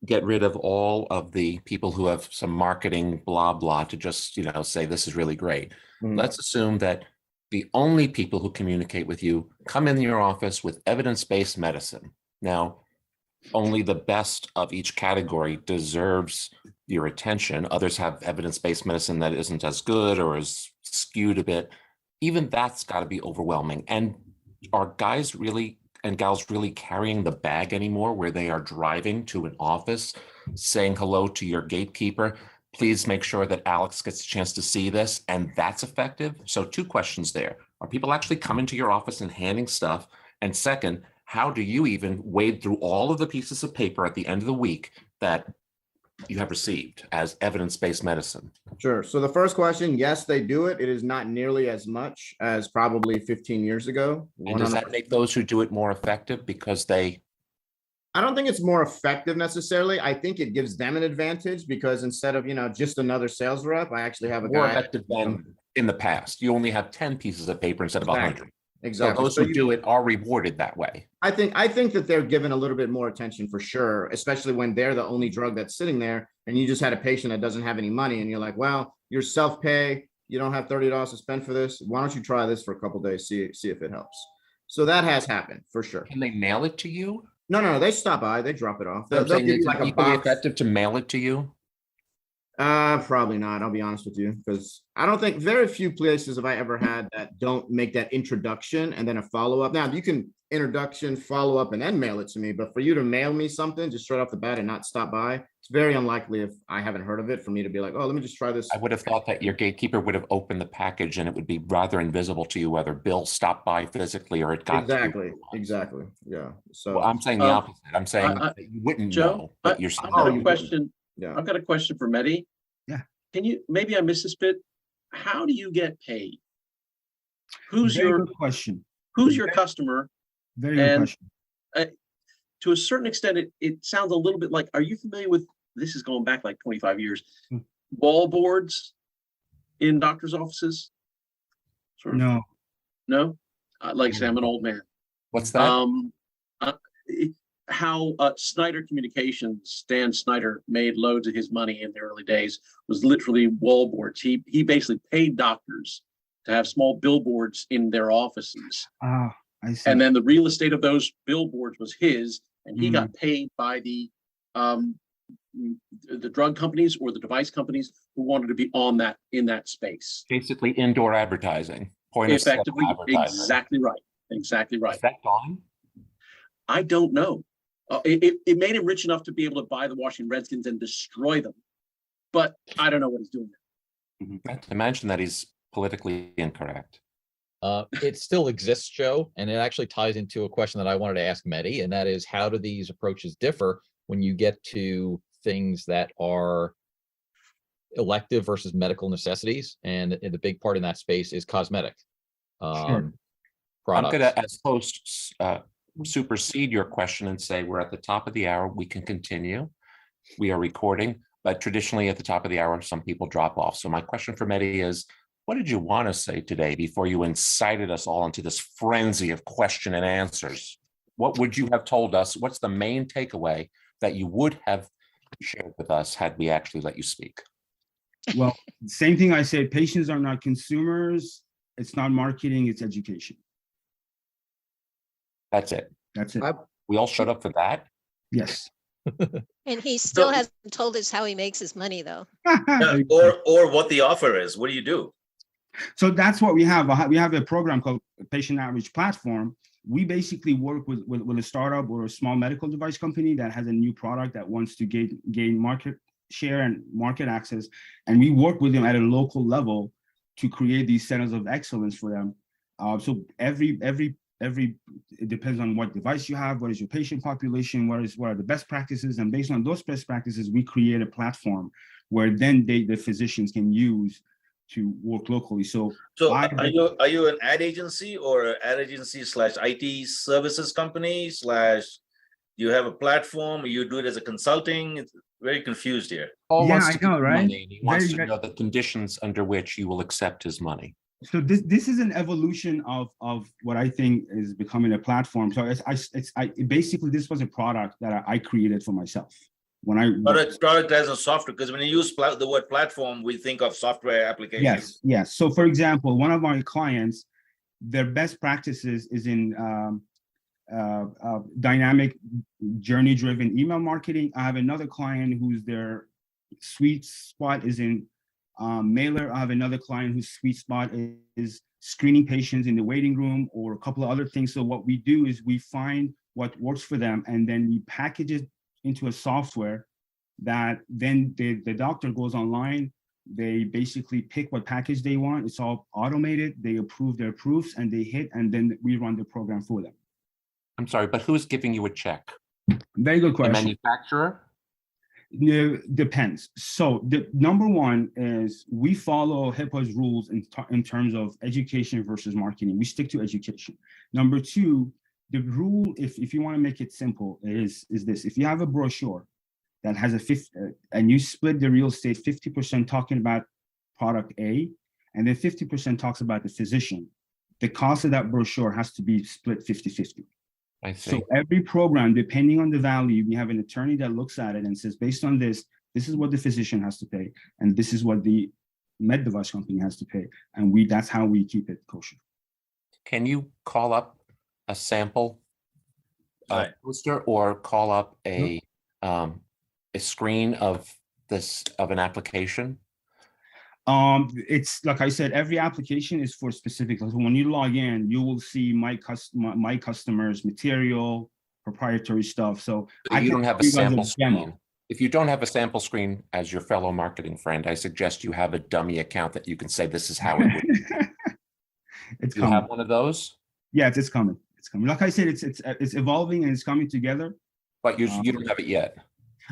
get rid of all of the people who have some marketing blah blah to just say this is really great. Let's assume that the only people who communicate with you come in your office with evidence-based medicine. Now, only the best of each category deserves your attention. Others have evidence-based medicine that isn't as good or is skewed a bit. even that's got to be overwhelming. And are guys really and gals really carrying the bag anymore, where they are driving to an office saying hello to your gatekeeper? Please make sure that Alex gets a chance to see this, and that's effective. So 2 questions there. Are people actually coming to your office and handing stuff? And second, how do you even wade through all of the pieces of paper at the end of the week that you have received as evidence-based medicine? Sure. So the first question, yes, they do it. It is not nearly as much as probably 15 years ago. And does that make those who do it more effective because they? I don't think it's more effective necessarily. I think it gives them an advantage because instead of, just another sales rep, I actually have a More guy. effective than in the past. You only have 10 pieces of paper instead of 100. Exactly. So those who do it are rewarded that way. I think that they're given a little bit more attention for sure, especially when they're the only drug that's sitting there and you just had a patient that doesn't have any money and you're like, well, you're self-pay, you don't have $30 to spend for this. Why don't you try this for a couple of days, see if it helps. So that has happened for sure. Can they mail it to you? No, they stop by, they drop it off. I'm They'll saying, give is you it like a equally box. effective to mail it to you? Probably not. I'll be honest with you, because I don't think very few places have I ever had that don't make that introduction and then a follow-up. Now you can introduction, follow up, and then mail it to me. But for you to mail me something just straight off the bat and not stop by, it's very unlikely if I haven't heard of it for me to be like, oh, let me just try this. I would have thought that your gatekeeper would have opened the package and it would be rather invisible to you whether Bill stopped by physically or it got to you. Exactly. Yeah. So Well, I'm saying the opposite. I'm saying that you wouldn't know, Joe, but you're I've got you a question. yeah. I've got a question for Medhi. Yeah. Can you, maybe I missed this bit. How do you get paid? Who's Very your good question. customer? Very good And question. to a certain extent, it sounds a little bit like, are you familiar with, this is going back like 25 years, wall boards in doctor's offices? Sort of, No. no? Like I say, I'm an old man. What's that? How Snyder Communications, Stan Snyder, made loads of his money in the early days was literally wall boards. He basically paid doctors to have small billboards in their offices. Ah, I see. And then the real estate of those billboards was his, and he got paid by the drug companies or the device companies who wanted to be on that, in that space. Basically indoor advertising. Point of sale Effectively, advertising. exactly right. Exactly right. Is that gone? I don't know. It made him rich enough to be able to buy the Washington Redskins and destroy them, but I don't know what he's doing there. Not to mention that he's politically incorrect. It still exists, Joe, and it actually ties into a question that I wanted to ask Medhi, and that is, how do these approaches differ when you get to things that are elective versus medical necessities? And the big part in that space is cosmetic Sure. products. I'm going to, as host, supersede your question and say we're at the top of the hour. We can continue. We are recording, but traditionally at the top of the hour, some people drop off. So my question for Medhi is, what did you want to say today before you incited us all into this frenzy of question and answers? What would you have told us? What's the main takeaway that you would have shared with us had we actually let you speak? Well, same thing I said, patients are not consumers. It's not marketing, it's education. That's it. That's it. We all shut up for that. Yes. And he still hasn't told us how he makes his money, though. Yeah, or what the offer is. What do you do? So that's what we have. We have a program called Patient Outreach Platform. We basically work with a startup or a small medical device company that has a new product that wants to gain market share and market access. And we work with them at a local level to create these centers of excellence for them. So it depends on what device you have, what is your patient population, what are the best practices, and based on those best practices, we create a platform where then the physicians can use to work locally. So are you an ad agency or an ad agency / IT services company / you have a platform, or you do it as a consulting? It's very confused here. Paul Yeah, wants I to know, give right? money, and he wants to Very- know the conditions under which you will accept his money. So this is an evolution of what I think is becoming a platform. So basically this was a product that I created for myself. When I Product as a software, because when you use the word platform, we think of software applications. Yes. So for example, one of my clients, their best practices is in dynamic journey-driven email marketing. I have another client whose their sweet spot is in Mailer, I have another client whose sweet spot is screening patients in the waiting room or a couple of other things. So what we do is we find what works for them, and then we package it into a software that then the doctor goes online. They basically pick what package they want. It's all automated. They approve their proofs and they hit, and then we run the program for them. I'm sorry, but who's giving you a check? Very good The question. manufacturer? No, depends. So the number one is we follow HIPAA's rules in terms of education versus marketing. We stick to education. Number two, the rule, if you want to make it simple, is this: if you have a brochure that has and you split the real estate 50% talking about product A, and then 50% talks about the physician, the cost of that brochure has to be split 50-50. I see. So every program, depending on the value, we have an attorney that looks at it and says, based on this, this is what the physician has to pay, and this is what the med device company has to pay, and that's how we keep it kosher. Can you call up a sample Right. poster or call up a screen of an application? It's like I said, every application is for specific. So when you log in, you will see my customers' material, proprietary stuff. So You don't have a sample demo. screen. If you don't have a sample screen as your fellow marketing friend, I suggest you have a dummy account that you can say, this is how it would be. It's You coming. have one of those? Yeah, it's coming. It's coming. Like I said, it's evolving and it's coming together. But you don't have it yet.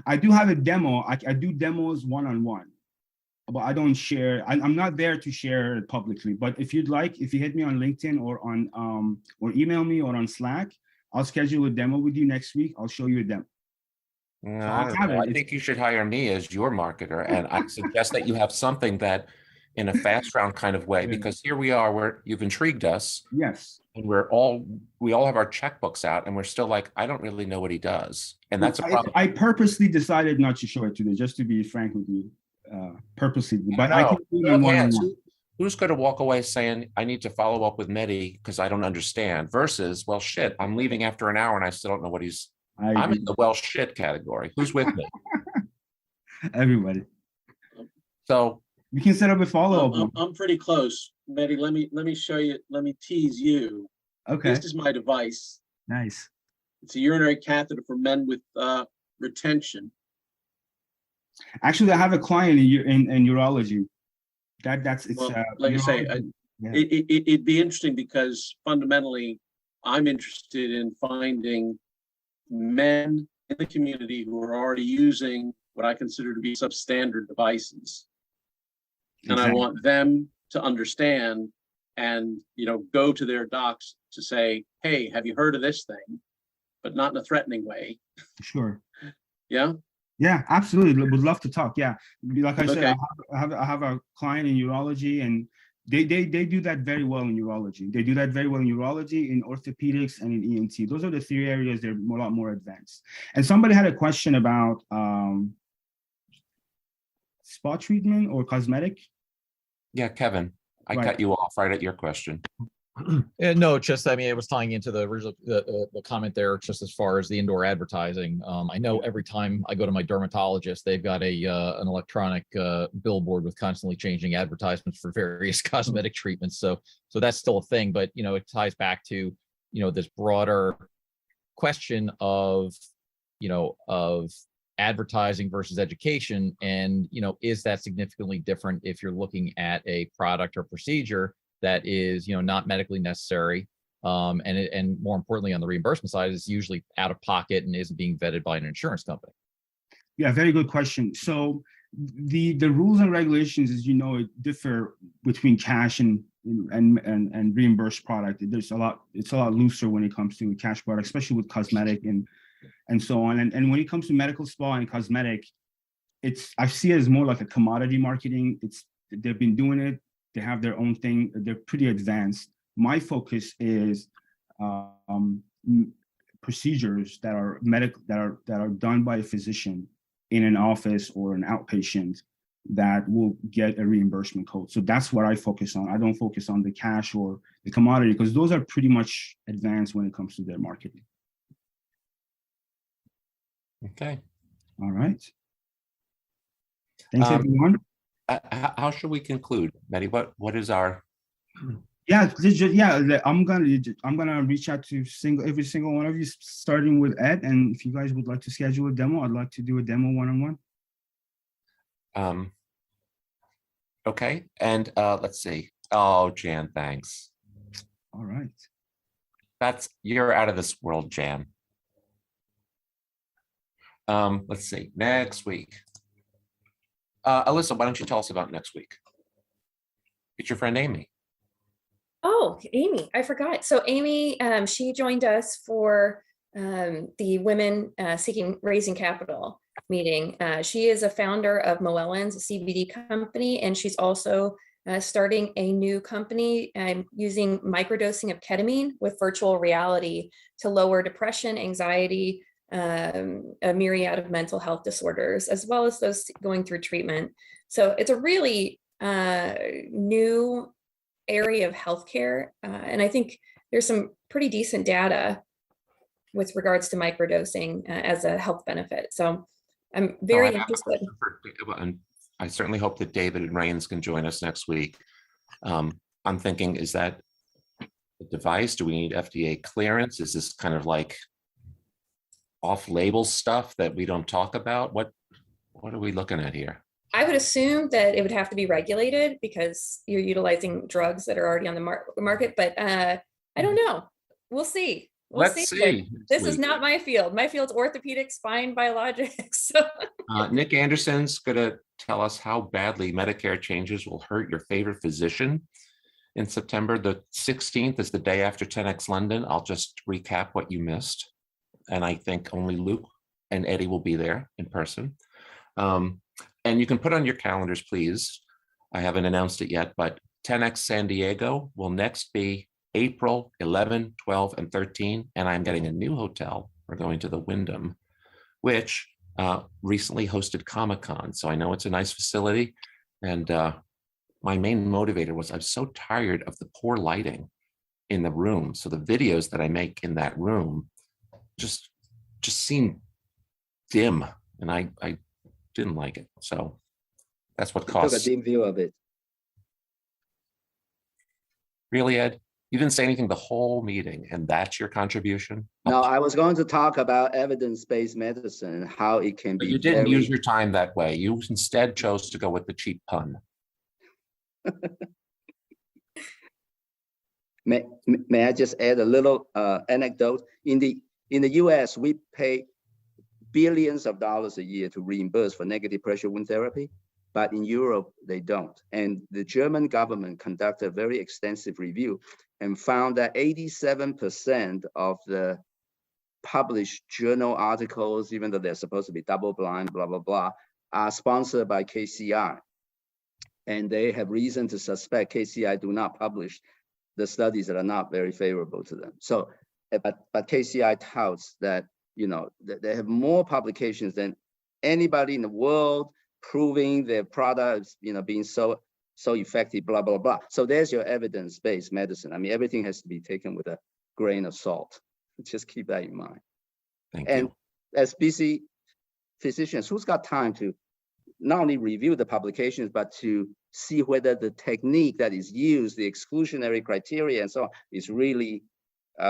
I do have a demo. I do demos one-on-one, but I don't share. I'm not there to share it publicly. But if you'd like, if you hit me on LinkedIn or on or email me or on Slack, I'll schedule a demo with you next week. I'll show you a demo. No, I'll I don't have know. it. I think you should hire me as your marketer, and I suggest that you have something that in a fast round kind of way, Yeah. because here we are, you've intrigued us, Yes. and we all have our checkbooks out, and we're still like, I don't really know what he does. And that's a problem. I purposely decided not to show it today, just to be frank with you. Purposely, but I No, can do no them hands. one-on-one. Who's going to walk away saying, I need to follow up with Medhi because I don't understand, versus, well, shit, I'm leaving after an hour and I still don't know what I'm agree. in the well shit category. Who's with me? Everybody. So We can set up a follow-up. I'm pretty close. Medhi, let me show you, let me tease you. Okay, This is my device. nice. It's a urinary catheter for men with retention. Actually, I have a client in urology. It's Well, like I say, urology. Yeah. It'd be interesting because fundamentally, I'm interested in finding men in the community who are already using what I consider to be substandard devices. And I Exactly. want them to understand and, go to their docs to say, hey, have you heard of this thing? But not in a threatening way. Sure. Yeah. Yeah, absolutely. Would love to talk. Yeah, like I said, Okay. I have a client in urology, and they do that very well in urology. They do that very well in urology, in orthopedics, and in ENT. Those are the three areas they're a lot more advanced. And somebody had a question about spa treatment or cosmetic. yeah, Kevin, I Right. cut you off right at your question. No, just, I mean, it was tying into the original, the comment there, just as far as the indoor advertising. I know every time I go to my dermatologist, they've got an electronic billboard with constantly changing advertisements for various cosmetic treatments. So that's still a thing, but it ties back to, this broader question of advertising versus education. And, is that significantly different if you're looking at a product or procedure that is, not medically necessary, and more importantly, on the reimbursement side, is usually out of pocket and isn't being vetted by an insurance company? Yeah, very good question. So the rules and regulations, as you know, differ between cash and reimbursed product. It's a lot looser when it comes to cash product, especially with cosmetic and so on. And when it comes to medical spa and cosmetic, I see it as more like a commodity marketing. They've been doing it. They have their own thing. They're pretty advanced. My focus is procedures that are medical, that are done by a physician in an office or an outpatient that will get a reimbursement code. So that's what I focus on. I don't focus on the cash or the commodity, because those are pretty much advanced when it comes to their marketing. Okay. All right. Thanks, everyone. how should we conclude, Medhi? What is our? Yeah, I'm gonna reach out to every single one of you, starting with Ed. And if you guys would like to schedule a demo, I'd like to do a demo one-on-one. Okay, and let's see. Oh, Jan, thanks. All right. You're out of this world, Jan. Let's see, next week. Alyssa, why don't you tell us about next week? It's your friend Amy. Oh, Amy, I forgot. So Amy, she joined us for the Women Raising Capital meeting. She is a founder of Moellons, a CBD company, and she's also starting a new company using microdosing of ketamine with virtual reality to lower depression, anxiety, a myriad of mental health disorders, as well as those going through treatment. So it's a really new area of healthcare. And I think there's some pretty decent data with regards to microdosing as a health benefit. So I'm very interested. And I certainly hope that David and Rains can join us next week. I'm thinking, is that a device? Do we need FDA clearance? Is this kind of like off-label stuff that we don't talk about? What are we looking at here? I would assume that it would have to be regulated because you're utilizing drugs that are already on the market, but I don't know. We'll see. Let's see. This is not my field. My field's orthopedic spine biologics. So. Nick Anderson's going to tell us how badly Medicare changes will hurt your favorite physician in September. The 16th is the day after 10X London. I'll just recap what you missed. And I think only Luke and Eddie will be there in person. And you can put on your calendars, please. I haven't announced it yet, but 10X San Diego will next be April 11, 12, and 13. And I'm getting a new hotel. We're going to the Wyndham, which recently hosted Comic-Con. So I know it's a nice facility. And my main motivator was I'm so tired of the poor lighting in the room. So the videos that I make in that room just seem dim. And I didn't like it. So that's what costs. Took a dim view of it. Really, Ed? You didn't say anything the whole meeting, and that's your contribution? No, I was going to talk about evidence-based medicine and how it can But be. you didn't use your time that way. You instead chose to go with the cheap pun. May I just add a little anecdote? In the US, we pay billions of dollars a year to reimburse for negative pressure wound therapy, but in Europe, they don't. And the German government conducted a very extensive review and found that 87% of the published journal articles, even though they're supposed to be double-blind, blah, blah, blah, are sponsored by KCI. And they have reason to suspect KCI do not publish the studies that are not very favorable to them. So, but KCI touts that, you know, that they have more publications than anybody in the world proving their products, you know, being so effective, blah, blah, blah. So there's your evidence-based medicine. I mean, everything has to be taken with a grain of salt. Just keep that in mind. Thank and you. As busy physicians, who's got time to not only review the publications, but to see whether the technique that is used, the exclusionary criteria and so on, is really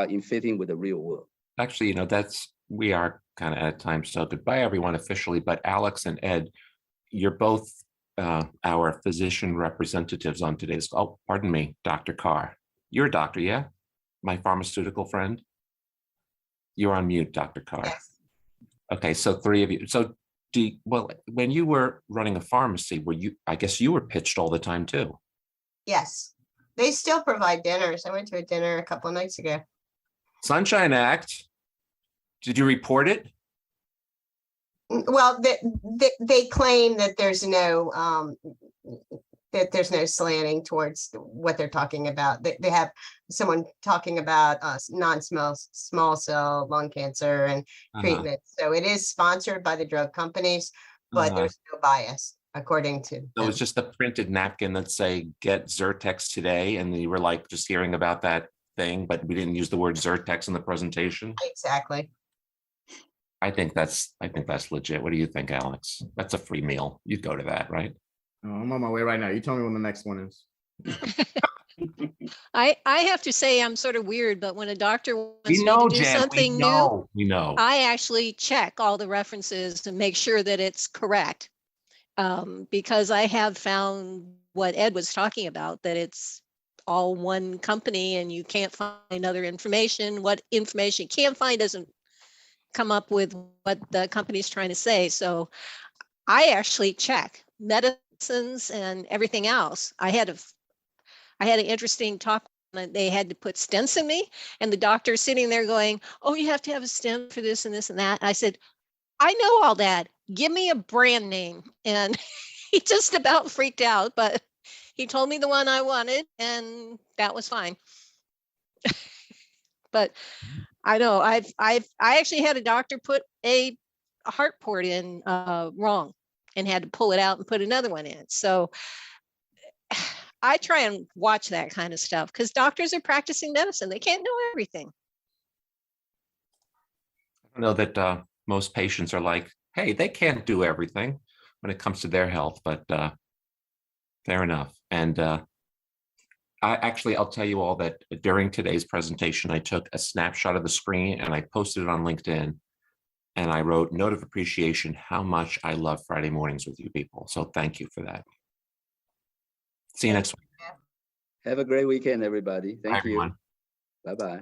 in fitting with the real world. Actually, you know, we are kind of at time, so goodbye everyone officially, but Alex and Ed, you're both our physician representatives on today's, oh, pardon me, Dr. Carr. You're a doctor, yeah? My pharmaceutical friend? You're on mute, Dr. Carr. Yes. Okay, so three of you. So well, when you were running a pharmacy, I guess you were pitched all the time too. Yes, they still provide dinners. I went to a dinner a couple of nights ago. Sunshine Act, did you report it? Well, they claim that there's no slanting towards what they're talking about. They have someone talking about small cell lung cancer and treatment. So it is sponsored by the drug companies, but there's no bias according to. So it's just the printed napkin that say "Get Zyrtex today," and you were like just hearing about that thing, but we didn't use the word Zyrtex in the presentation. Exactly. I think that's legit. What do you think, Alex? That's a free meal. You'd go to that, right? Oh, I'm on my way right now. You tell me when the next one is. I have to say I'm sort of weird, but when a doctor wants We me know, to do Jen, we something new, know, we know. I actually check all the references and make sure that it's correct. Because I have found what Ed was talking about, that it's all one company and you can't find other information. What information you can't find doesn't come up with what the company's trying to say. So I actually check medicines and everything else. I had an interesting talk. They had to put stents in me, and the doctor sitting there going, "Oh, you have to have a stent for this and this and that." I said, "I know all that. Give me a brand name." And he just about freaked out, but he told me the one I wanted, and that was fine. But I know I actually had a doctor put a heart port in wrong and had to pull it out and put another one in. So I try and watch that kind of stuff because doctors are practicing medicine. They can't know everything. I know that most patients are like, hey, they can't do everything when it comes to their health, but fair enough. And I'll tell you all that during today's presentation, I took a snapshot of the screen and I posted it on LinkedIn. And I wrote, note of appreciation, how much I love Friday mornings with you people. So thank you for that. See you next week. Have a great weekend, everybody. Bye, Thank you. everyone. Bye-bye.